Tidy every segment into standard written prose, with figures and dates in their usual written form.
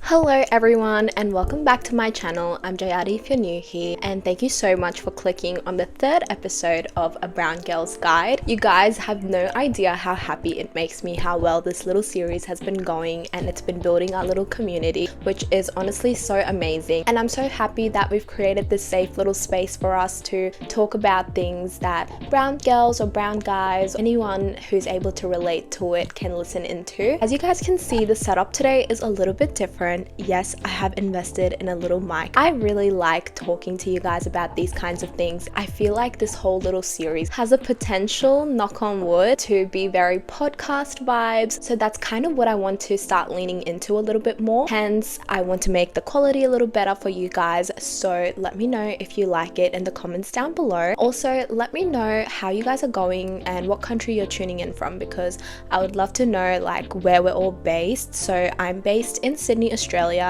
Hello everyone and welcome back to my channel. I'm Jayadi if you're new here, and thank you so much for clicking on the third episode of A Brown Girl's Guide. You guys have no idea how happy it makes me how well this little series has been going, and it's been building our little community, which is honestly so amazing. And I'm so happy that we've created this safe little space for us to talk about things that brown girls or brown guys, anyone who's able to relate to it can listen into. As you guys can see, the setup today is a little bit different. Yes, I have invested in a little mic. I really like talking to you guys about these kinds of things. I feel like this whole little series has a potential, knock on wood, to be very podcast vibes. So that's kind of what I want to start leaning into a little bit more. Hence, I want to make the quality a little better for you guys. So let me know if you like it in the comments down below. Also, let me know how you guys are going and what country you're tuning in from, because I would love to know like where we're all based. So I'm based in Sydney, Australia,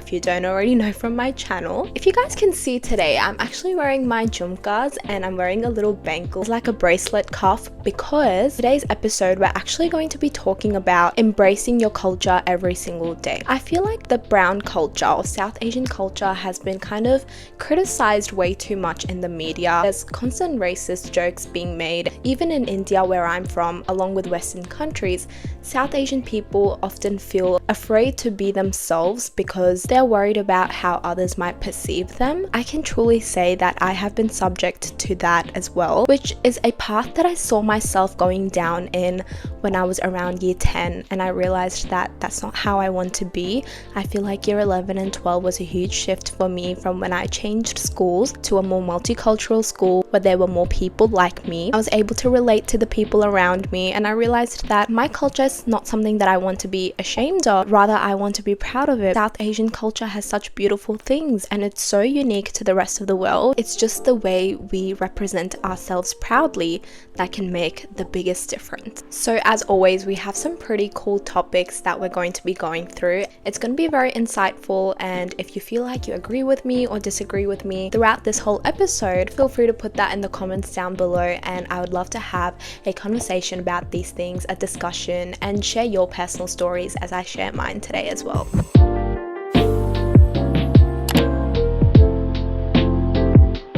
if you don't already know from my channel. If you guys can see today, I'm actually wearing my jumkas and I'm wearing a little bangle, like a bracelet cuff, because today's episode we're actually going to be talking about embracing your culture every single day. I feel like the brown culture or South Asian culture has been kind of criticized way too much in the media. There's constant racist jokes being made. Even in India, where I'm from, along with Western countries, South Asian people often feel afraid to be themselves because they're worried about how others might perceive them. I can truly say that I have been subject to that as well, which is a path that I saw myself going down in when I was around year 10, and I realized that that's not how I want to be. I feel like year 11 and 12 was a huge shift for me from when I changed schools to a more multicultural school where there were more people like me. I was able to relate to the people around me, and I realized that my culture is not something that I want to be ashamed of, rather I want to be proud of it. South Asian culture has such beautiful things and it's so unique to the rest of the world. It's just the way we represent ourselves proudly that can make the biggest difference. So as always, we have some pretty cool topics that we're going to be going through. It's going to be very insightful, and if you feel like you agree with me or disagree with me throughout this whole episode, feel free to put that in the comments down below, and I would love to have a conversation about these things, a discussion, and share your personal stories as I share mine today as well.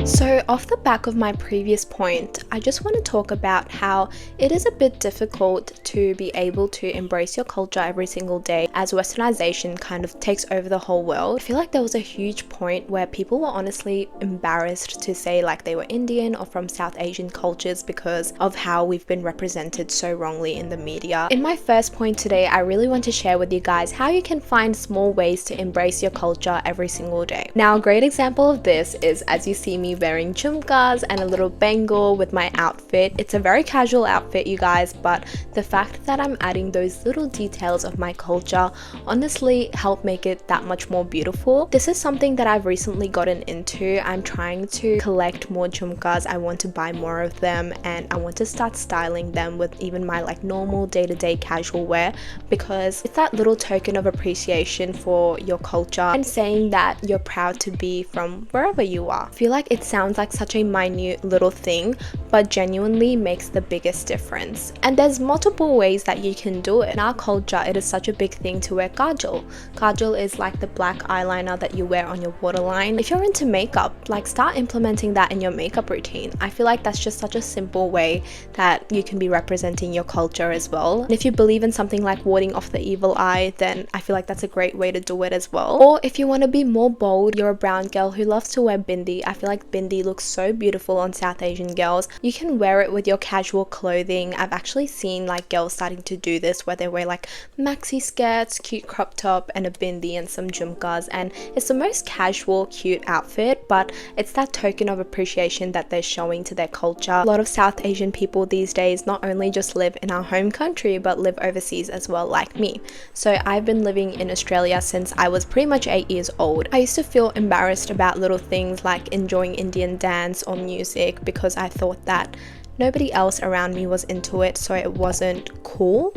So off the back of my previous point, I just want to talk about how it is a bit difficult to be able to embrace your culture every single day as westernization kind of takes over the whole world. I feel like there was a huge point where people were honestly embarrassed to say like they were Indian or from South Asian cultures because of how we've been represented so wrongly in the media. In my first point today, I really want to share with you guys how you can find small ways to embrace your culture every single day. Now, a great example of this is as you see me wearing jhumkas and a little bangle with my outfit. It's a very casual outfit, you guys, but the fact that I'm adding those little details of my culture honestly help make it that much more beautiful. This is something that I've recently gotten into. I'm trying to collect more jhumkas. I want to buy more of them, and I want to start styling them with even my like normal day-to-day casual wear, because it's that little token of appreciation for your culture and saying that you're proud to be from wherever you are. I feel like it sounds like such a minute little thing, but genuinely makes the biggest difference. And there's multiple ways that you can do it. In our culture, it is such a big thing to wear kajal. Kajal is like the black eyeliner that you wear on your waterline. If you're into makeup, like start implementing that in your makeup routine. I feel like that's just such a simple way that you can be representing your culture as well. And if you believe in something like warding off the evil eye, then I feel like that's a great way to do it as well. Or if you want to be more bold, you're a brown girl who loves to wear bindi. I feel like bindi looks so beautiful on South Asian girls. You can wear it with your casual clothing. I've actually seen like girls starting to do this where they wear like maxi skirts, cute crop top, and a bindi and some jhumkas, and it's the most casual, cute outfit, but it's that token of appreciation that they're showing to their culture. A lot of South Asian people these days not only just live in our home country but live overseas as well, like me. So I've been living in Australia since I was pretty much 8 years old. I used to feel embarrassed about little things like enjoying Indian dance or music because I thought that nobody else around me was into it, so it wasn't cool.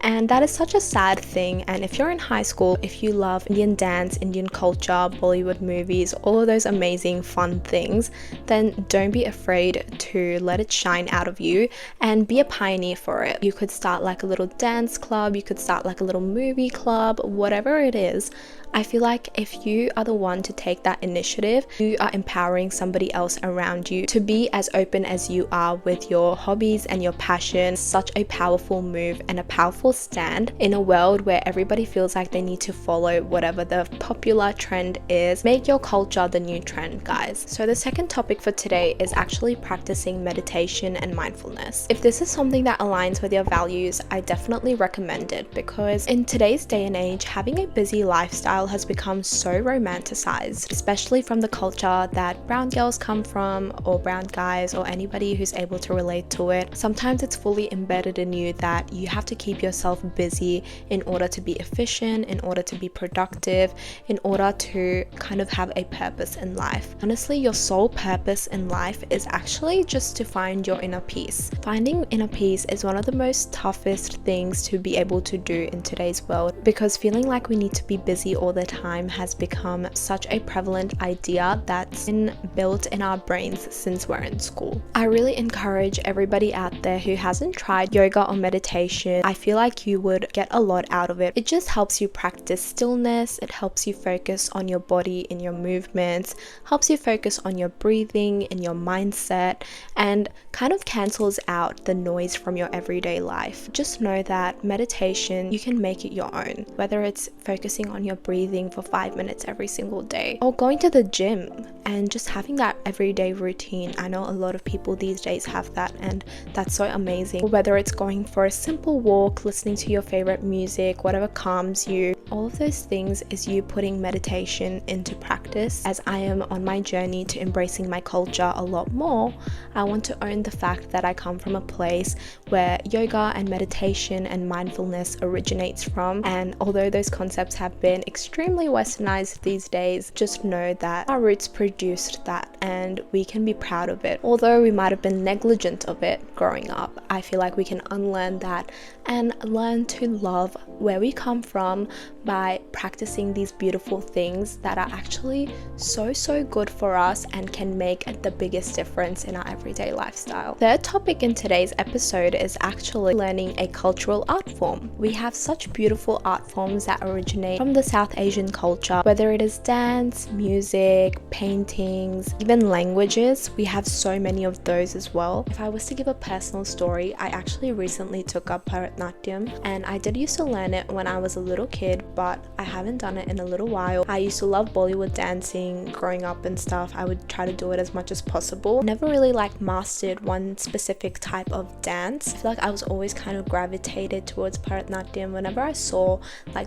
And that is such a sad thing. And if you're in high school, if you love Indian dance, Indian culture, Bollywood movies, all of those amazing fun things, then don't be afraid to let it shine out of you and be a pioneer for it. You could start like a little dance club, you could start like a little movie club, whatever it is. I feel like if you are the one to take that initiative, you are empowering somebody else around you to be as open as you are with your hobbies and your passion. Such a powerful move and a powerful stand in a world where everybody feels like they need to follow whatever the popular trend is. Make your culture the new trend, guys. So the second topic for today is actually practicing meditation and mindfulness. If this is something that aligns with your values, I definitely recommend it, because in today's day and age, having a busy lifestyle has become so romanticized, especially from the culture that brown girls come from, or brown guys, or anybody who's able to relate to it. Sometimes it's fully embedded in you that you have to keep yourself busy in order to be efficient, in order to be productive, in order to kind of have a purpose in life. Honestly, your sole purpose in life is actually just to find your inner peace. Finding inner peace is one of the most toughest things to be able to do in today's world, because feeling like we need to be busy all the time has become such a prevalent idea that's been built in our brains since we're in school. I really encourage everybody out there who hasn't tried yoga or meditation. I feel like you would get a lot out of it. It just helps you practice stillness, it helps you focus on your body and your movements, helps you focus on your breathing and your mindset, and kind of cancels out the noise from your everyday life. Just know that meditation, you can make it your own, whether it's focusing on your breathing for 5 minutes every single day, or going to the gym and just having that everyday routine. I know a lot of people these days have that, and that's so amazing. Whether it's going for a simple walk, listening to your favorite music, whatever calms you, all of those things is you putting meditation into practice. As I am on my journey to embracing my culture a lot more, I want to own the fact that I come from a place where yoga and meditation and mindfulness originates from. And although those concepts have been extremely westernized these days, just know that our roots produced that and we can be proud of it. Although we might have been negligent of it growing up, I feel like we can unlearn that and learn to love where we come from by practicing these beautiful things that are actually so good for us and can make the biggest difference in our everyday lifestyle. Third topic in today's episode is actually learning a cultural art form. We have such beautiful art forms that originate from the South Asian culture, whether it is dance, music, paintings, even languages. We have so many of those as well. If I was to give a personal story, I actually recently took up Bharatanatyam, and I did used to learn it when I was a little kid, but I haven't done it in a little while. I used to love Bollywood dancing growing up and stuff. I would try to do it as much as possible. Never really mastered one specific type of dance. I feel like I was always kind of gravitated towards Bharatanatyam. Whenever I saw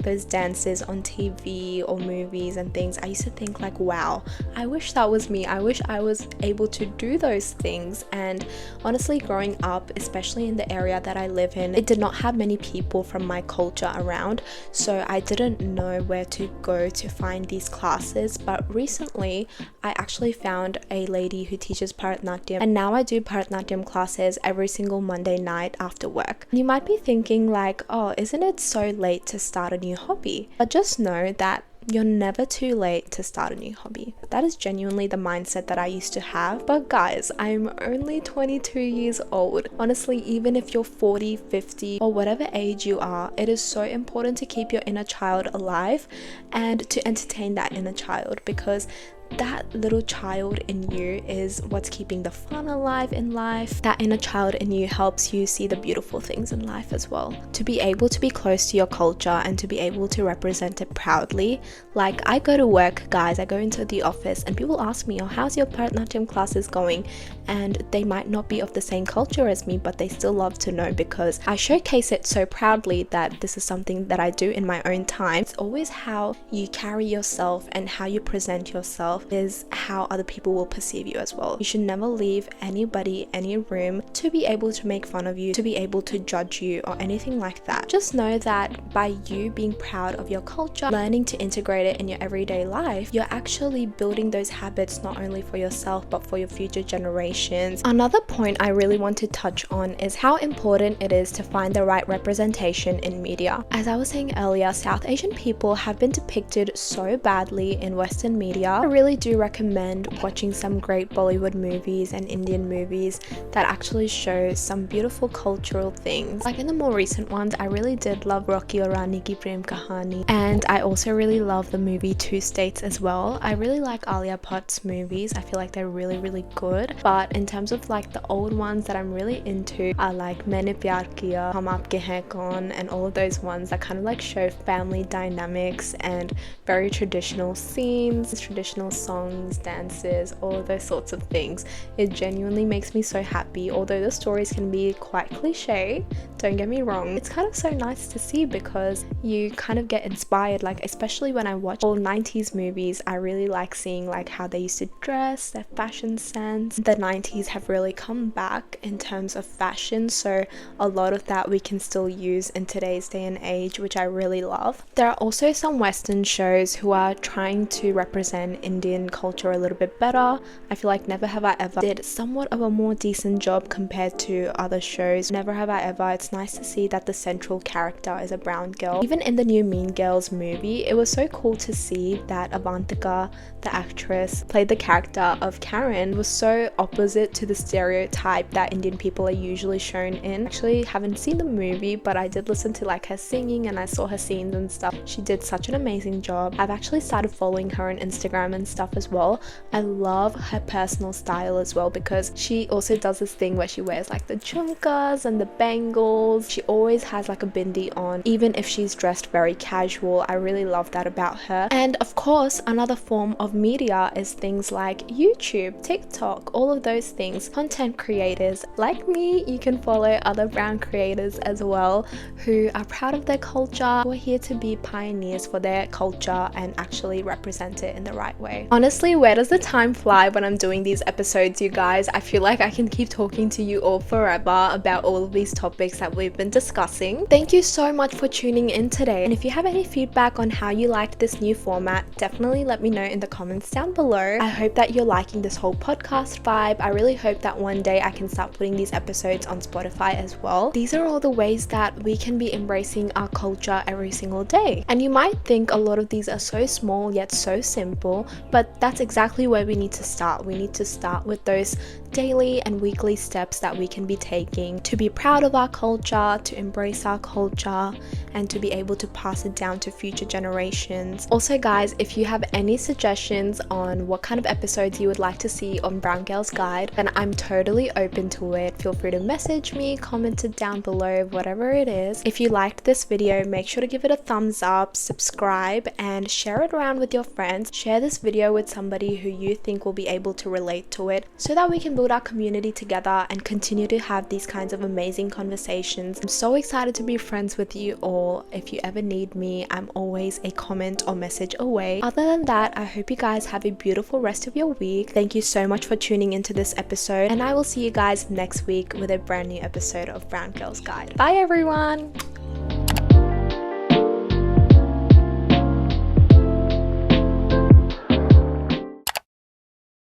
those dances on TV or movies and things, I used to think wow, I wish that was me. I wish I was able to do those things. And honestly, growing up, especially in the area that I live in, it did not have many people from my culture around, so I didn't know where to go to find these classes. But recently I actually found a lady who teaches Bharatanatyam, and now I do Bharatanatyam classes every single Monday night after work. You might be thinking oh, isn't it so late to start a new hobby? But just know that you're never too late to start a new hobby. That is genuinely the mindset that I used to have. But guys, I'm only 22 years old. Honestly, even if you're 40, 50, or whatever age you are, it is so important to keep your inner child alive and to entertain that inner child, because that little child in you is what's keeping the fun alive in life. That inner child in you helps you see the beautiful things in life as well. To be able to be close to your culture and to be able to represent it proudly. I go to work, guys, I go into the office and people ask me, oh, how's your Bharatanatyam classes going? And they might not be of the same culture as me, but they still love to know, because I showcase it so proudly that this is something that I do in my own time. It's always how you carry yourself and how you present yourself is how other people will perceive you as well. You should never leave anybody any room to be able to make fun of you, to be able to judge you or anything like that. Just know that by you being proud of your culture, learning to integrate it in your everyday life, you're actually building building those habits not only for yourself but for your future generations. Another point I really want to touch on is how important it is to find the right representation in media. As I was saying earlier, South Asian people have been depicted so badly in Western media. I really do recommend watching some great Bollywood movies and Indian movies that actually show some beautiful cultural things. Like in the more recent ones, I really did love Rocky Aur Rani Ki Prem Kahani, and I also really love the movie Two States as well. I really like Alia Bhatt's movies. I feel like they're really good. But in terms of like the old ones that I'm really into are like Maine Pyar Kiya, Hum Aapke Hain Kaun, and all of those ones that kind of like show family dynamics and very traditional scenes, traditional songs, dances, all of those sorts of things. It genuinely makes me so happy. Although the stories can be quite cliche, don't get me wrong, it's kind of so nice to see because you kind of get inspired. Like especially when I watch old 90s movies, I really like seeing like how they used to dress, their fashion sense. The 90s have really come back in terms of fashion, so a lot of that we can still use in today's day and age, which I really love. There are also some Western shows who are trying to represent Indian culture a little bit better. I feel like Never Have I Ever did somewhat of a more decent job compared to other shows. Never Have I Ever, it's nice to see that the central character is a brown girl. Even in the new Mean Girls movie, it was so cool to see that Avantika, the actress, played the character of Karen, was so opposite to the stereotype that Indian people are usually shown in. Actually haven't seen the movie, but I did listen to like her singing and I saw her scenes and stuff. She did such an amazing job. I've actually started following her on Instagram and stuff as well. I love her personal style as well because she also does this thing where she wears like the jhumkas and the bangles. She always has like a bindi on, even if she's dressed very casual. I really love that about her. And of course, another form of media is things like YouTube, TikTok, all of those things. Content creators like me, you can follow other brown creators as well who are proud of their culture, who are here to be pioneers for their culture and actually represent it in the right way. Honestly, where does the time fly when I'm doing these episodes, you guys? I feel like I can keep talking to you all forever about all of these topics that we've been discussing. Thank you so much for tuning in today, and if you have any feedback on how you liked this new format, definitely let me know in the comments down below. I hope that you're liking this whole podcast vibe. I really hope that one day I can start putting these episodes on Spotify as well. These are all the ways that we can be embracing our culture every single day, and you might think a lot of these are so small yet so simple, but that's exactly where we need to start. We need to start with those daily and weekly steps that we can be taking to be proud of our culture, to embrace our culture, and to be able to pass it down to future generations. Also guys, if you have any suggestions on what kind of episodes you would like to see on Brown Girls Guide, then I'm totally open to it. Feel free to message me, comment it down below, whatever it is. If you liked this video, make sure to give it a thumbs up, subscribe, and share it around with your friends. Share this video with somebody who you think will be able to relate to it so that we can build our community together and continue to have these kinds of amazing conversations. I'm so excited to be friends with you all. If you ever need me, I'm always a comment or message away. Other than that, I hope you guys have a beautiful rest of your week. Thank you so much for tuning into this episode, and I will see you guys next week with a brand new episode of Brown Girls Guide. Bye everyone!